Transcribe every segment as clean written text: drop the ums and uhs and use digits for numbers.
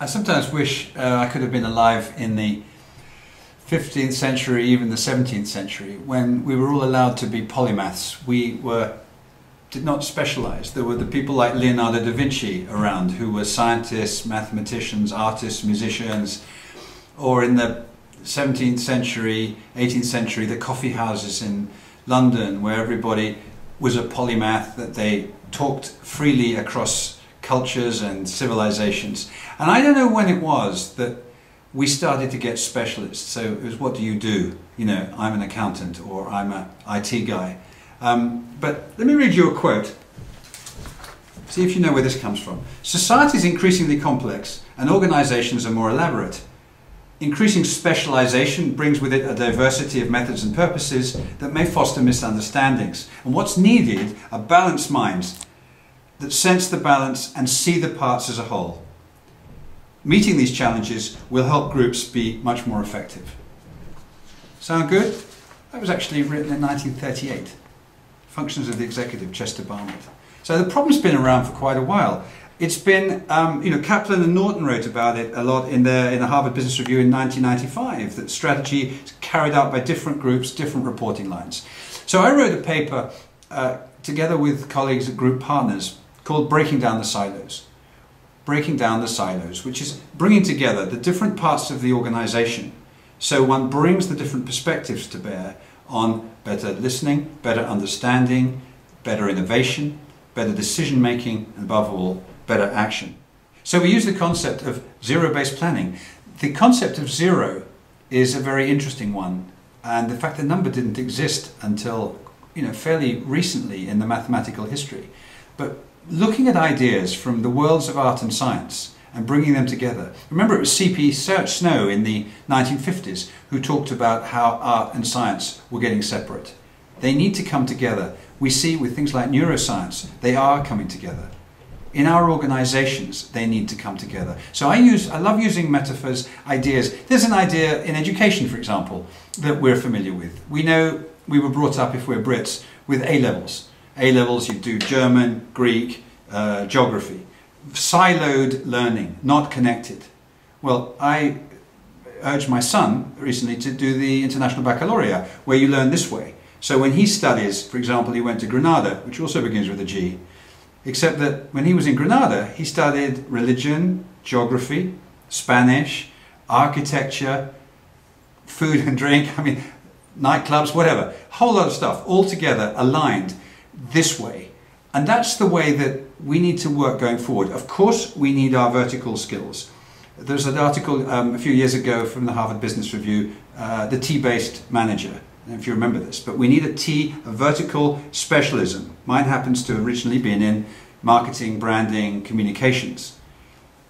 I sometimes wish I could have been alive in the 15th century, even the 17th century, when we were all allowed to be polymaths. We did not specialize. There were the people like Leonardo da Vinci around who were scientists, mathematicians, artists, musicians, or in the 17th century, 18th century, the coffee houses in London where everybody was a polymath, that they talked freely across cultures and civilizations. And I don't know when it was that we started to get specialists. So it was, what do you do? You know, I'm an accountant or I'm an IT guy. But let me read you a quote. See if you know where this comes from. Society is increasingly complex and organizations are more elaborate. Increasing specialization brings with it a diversity of methods and purposes that may foster misunderstandings. And what's needed are balanced minds that sense the balance and see the parts as a whole. Meeting these challenges will help groups be much more effective. Sound good? That was actually written in 1938. Functions of the Executive, Chester Barnett. So the problem's been around for quite a while. It's been, Kaplan and Norton wrote about it a lot in the Harvard Business Review in 1995, that strategy is carried out by different groups, different reporting lines. So I wrote a paper together with colleagues at Group Partners called Breaking Down the Silos. Breaking Down the Silos, which is bringing together the different parts of the organization. So one brings the different perspectives to bear on better listening, better understanding, better innovation, better decision making, and above all, better action. So we use the concept of zero-based planning. The concept of zero is a very interesting one, and the fact the number didn't exist until fairly recently in the mathematical history. But looking at ideas from the worlds of art and science and bringing them together. Remember, it was C.P. Snow in the 1950s who talked about how art and science were getting separate. They need to come together. We see with things like neuroscience, they are coming together. In our organizations, they need to come together. So I love using metaphors, ideas. There's an idea in education, for example, that we're familiar with. We know we were brought up, if we're Brits, with A-levels. A-levels, you do German, Greek, geography. Siloed learning, not connected. Well, I urged my son recently to do the International Baccalaureate, where you learn this way. So when he studies, for example, he went to Granada, which also begins with a G, except that when he was in Granada, he studied religion, geography, Spanish, architecture, food and drink, nightclubs, whatever. A whole lot of stuff, all together, aligned this way. And that's the way that we need to work going forward. Of course, we need our vertical skills. There's an article a few years ago from the Harvard Business Review, the T-based manager. I don't know if you remember this, but we need a vertical specialism. Mine happens to have originally been in marketing, branding, communications.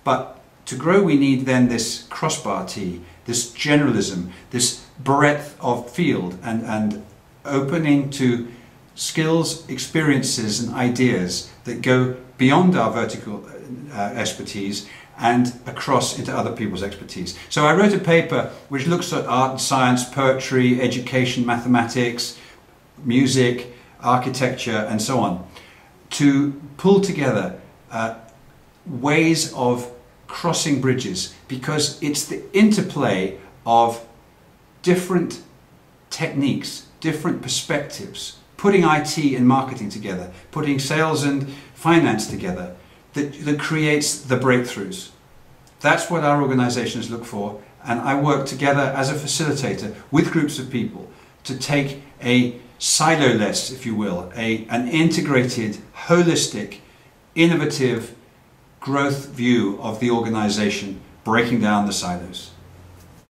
But to grow, we need then this crossbar T, this generalism, this breadth of field and opening to skills, experiences and ideas that go beyond our vertical expertise and across into other people's expertise. So I wrote a paper which looks at art and science, poetry, education, mathematics, music, architecture and so on, to pull together ways of crossing bridges, because it's the interplay of different techniques, different perspectives, putting IT and marketing together, putting sales and finance together, that creates the breakthroughs. That's what our organizations look for, and I work together as a facilitator with groups of people to take a silo-less, if you will, an integrated, holistic, innovative growth view of the organization, breaking down the silos.